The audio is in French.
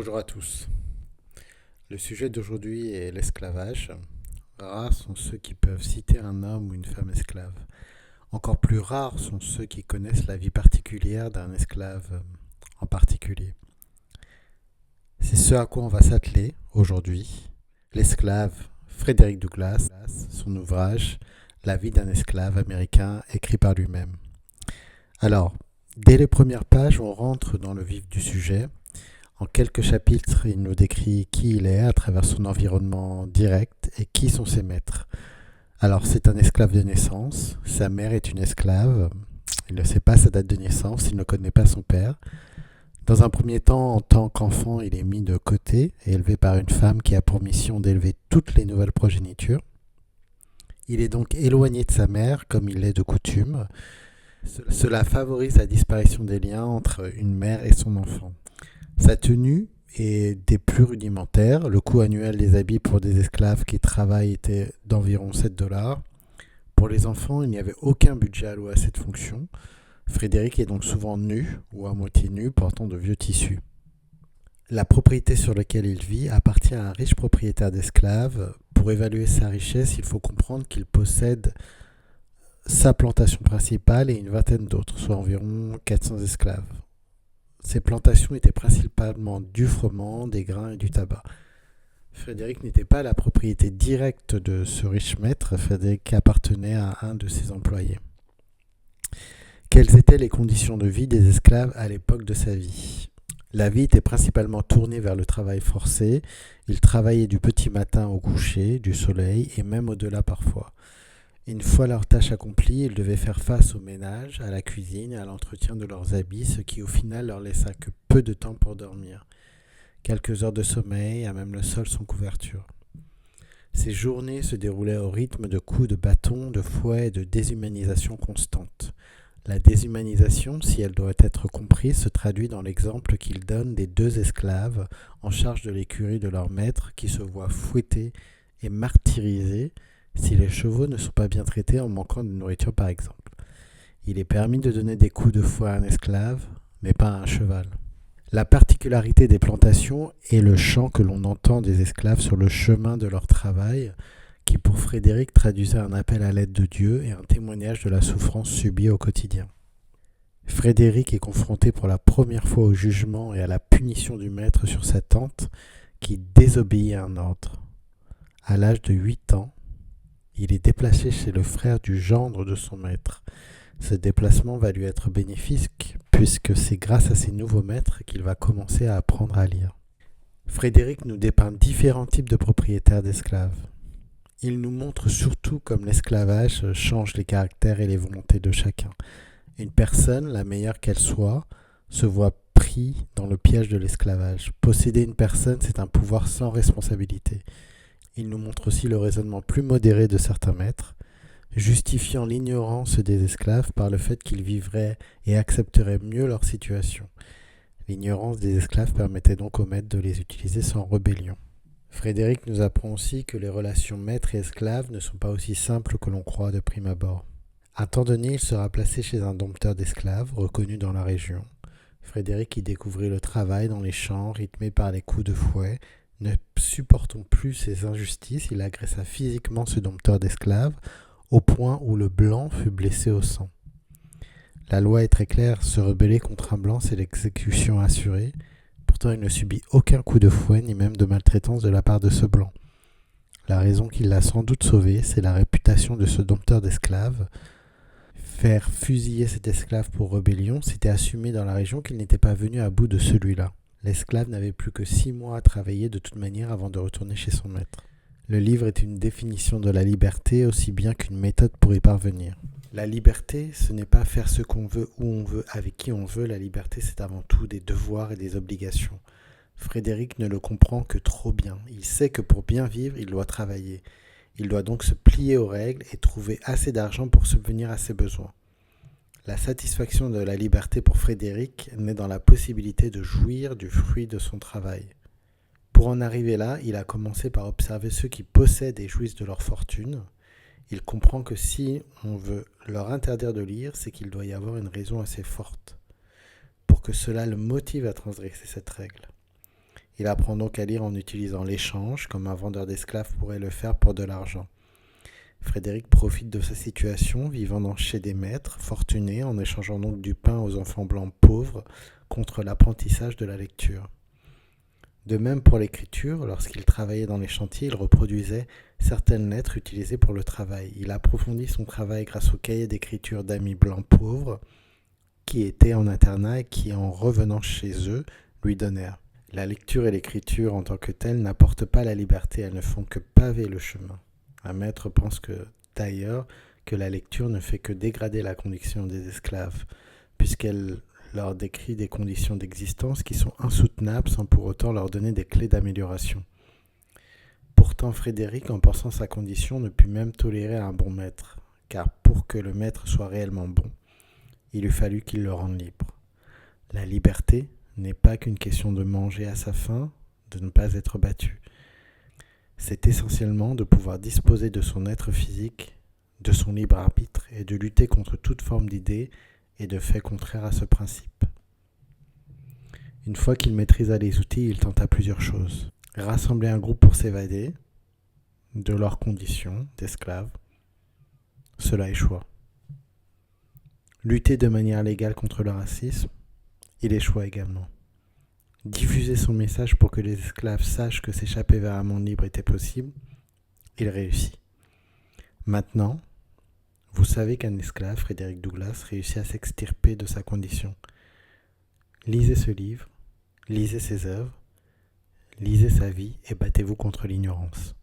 Bonjour à tous. Le sujet d'aujourd'hui est l'esclavage. Rares sont ceux qui peuvent citer un homme ou une femme esclave. Encore plus rares sont ceux qui connaissent la vie particulière d'un esclave en particulier. C'est ce à quoi on va s'atteler aujourd'hui. L'esclave Frederick Douglass, son ouvrage La vie d'un esclave américain écrit par lui-même. Alors, dès les premières pages, on rentre dans le vif du sujet. En quelques chapitres, il nous décrit qui il est à travers son environnement direct et qui sont ses maîtres. Alors, c'est un esclave de naissance, sa mère est une esclave, il ne sait pas sa date de naissance, il ne connaît pas son père. Dans un premier temps, en tant qu'enfant, il est mis de côté et élevé par une femme qui a pour mission d'élever toutes les nouvelles progénitures. Il est donc éloigné de sa mère, comme il l'est de coutume. Cela favorise la disparition des liens entre une mère et son enfant. Sa tenue est des plus rudimentaires. Le coût annuel des habits pour des esclaves qui travaillent était d'environ 7 $. Pour les enfants, il n'y avait aucun budget alloué à cette fonction. Frédéric est donc souvent nu ou à moitié nu, portant de vieux tissus. La propriété sur laquelle il vit appartient à un riche propriétaire d'esclaves. Pour évaluer sa richesse, il faut comprendre qu'il possède sa plantation principale et une vingtaine d'autres, soit environ 400 esclaves. Ces plantations étaient principalement du froment, des grains et du tabac. Frédéric n'était pas la propriété directe de ce riche maître, Frédéric appartenait à un de ses employés. Quelles étaient les conditions de vie des esclaves à l'époque de sa vie ? La vie était principalement tournée vers le travail forcé. Ils travaillaient du petit matin au coucher, du soleil et même au-delà parfois. Une fois leur tâche accomplie, ils devaient faire face au ménage, à la cuisine et à l'entretien de leurs habits, ce qui au final leur laissa que peu de temps pour dormir. Quelques heures de sommeil, à même le sol sans couverture. Ces journées se déroulaient au rythme de coups de bâton, de fouet et de déshumanisation constante. La déshumanisation, si elle doit être comprise, se traduit dans l'exemple qu'il donne des 2 esclaves en charge de l'écurie de leur maître qui se voient fouettés et martyrisés si les chevaux ne sont pas bien traités en manquant de nourriture par exemple. Il est permis de donner des coups de fouet à un esclave, mais pas à un cheval. La particularité des plantations est le chant que l'on entend des esclaves sur le chemin de leur travail, qui pour Frédéric traduisait un appel à l'aide de Dieu et un témoignage de la souffrance subie au quotidien. Frédéric est confronté pour la première fois au jugement et à la punition du maître sur sa tante qui désobéit à un ordre. À l'âge de 8 ans, il est déplacé chez le frère du gendre de son maître. Ce déplacement va lui être bénéfique puisque c'est grâce à ses nouveaux maîtres qu'il va commencer à apprendre à lire. Frédéric nous dépeint différents types de propriétaires d'esclaves. Il nous montre surtout comme l'esclavage change les caractères et les volontés de chacun. Une personne, la meilleure qu'elle soit, se voit pris dans le piège de l'esclavage. Posséder une personne, c'est un pouvoir sans responsabilité. Il nous montre aussi le raisonnement plus modéré de certains maîtres, justifiant l'ignorance des esclaves par le fait qu'ils vivraient et accepteraient mieux leur situation. L'ignorance des esclaves permettait donc aux maîtres de les utiliser sans rébellion. Frédéric nous apprend aussi que les relations maître et esclave ne sont pas aussi simples que l'on croit de prime abord. À un temps donné, il sera placé chez un dompteur d'esclaves, reconnu dans la région. Frédéric y découvrit le travail dans les champs, rythmé par les coups de fouet. Ne supportant plus ces injustices, il agressa physiquement ce dompteur d'esclaves, au point où le blanc fut blessé au sang. La loi est très claire, se rebeller contre un blanc, c'est l'exécution assurée. Pourtant, il ne subit aucun coup de fouet, ni même de maltraitance de la part de ce blanc. La raison qui l'a sans doute sauvé, c'est la réputation de ce dompteur d'esclaves. Faire fusiller cet esclave pour rébellion, c'était assumer dans la région qu'il n'était pas venu à bout de celui-là. L'esclave n'avait plus que 6 mois à travailler de toute manière avant de retourner chez son maître. Le livre est une définition de la liberté aussi bien qu'une méthode pour y parvenir. La liberté, ce n'est pas faire ce qu'on veut, où on veut, avec qui on veut. La liberté, c'est avant tout des devoirs et des obligations. Frédéric ne le comprend que trop bien. Il sait que pour bien vivre, il doit travailler. Il doit donc se plier aux règles et trouver assez d'argent pour subvenir à ses besoins. La satisfaction de la liberté pour Frédéric naît dans la possibilité de jouir du fruit de son travail. Pour en arriver là, il a commencé par observer ceux qui possèdent et jouissent de leur fortune. Il comprend que si on veut leur interdire de lire, c'est qu'il doit y avoir une raison assez forte pour que cela le motive à transgresser cette règle. Il apprend donc à lire en utilisant l'échange, comme un vendeur d'esclaves pourrait le faire pour de l'argent. Frédéric profite de sa situation, vivant chez des maîtres fortunés, en échangeant donc du pain aux enfants blancs pauvres contre l'apprentissage de la lecture. De même pour l'écriture, lorsqu'il travaillait dans les chantiers, il reproduisait certaines lettres utilisées pour le travail. Il approfondit son travail grâce au cahier d'écriture d'amis blancs pauvres qui étaient en internat et qui, en revenant chez eux, lui donnèrent. La lecture et l'écriture en tant que telles n'apportent pas la liberté, elles ne font que paver le chemin. Un maître pense d'ailleurs que la lecture ne fait que dégrader la condition des esclaves, puisqu'elle leur décrit des conditions d'existence qui sont insoutenables sans pour autant leur donner des clés d'amélioration. Pourtant, Frédéric, en pensant sa condition, ne put même tolérer un bon maître, car pour que le maître soit réellement bon, il eût fallu qu'il le rende libre. La liberté n'est pas qu'une question de manger à sa faim, de ne pas être battu. C'est essentiellement de pouvoir disposer de son être physique, de son libre arbitre et de lutter contre toute forme d'idée et de fait contraire à ce principe. Une fois qu'il maîtrisa les outils, il tenta plusieurs choses. Rassembler un groupe pour s'évader de leurs conditions d'esclaves, cela échoua. Lutter de manière légale contre le racisme, il échoua également. Diffuser son message pour que les esclaves sachent que s'échapper vers un monde libre était possible, il réussit. Maintenant, vous savez qu'un esclave, Frédéric Douglass, réussit à s'extirper de sa condition. Lisez ce livre, lisez ses œuvres, lisez sa vie et battez-vous contre l'ignorance.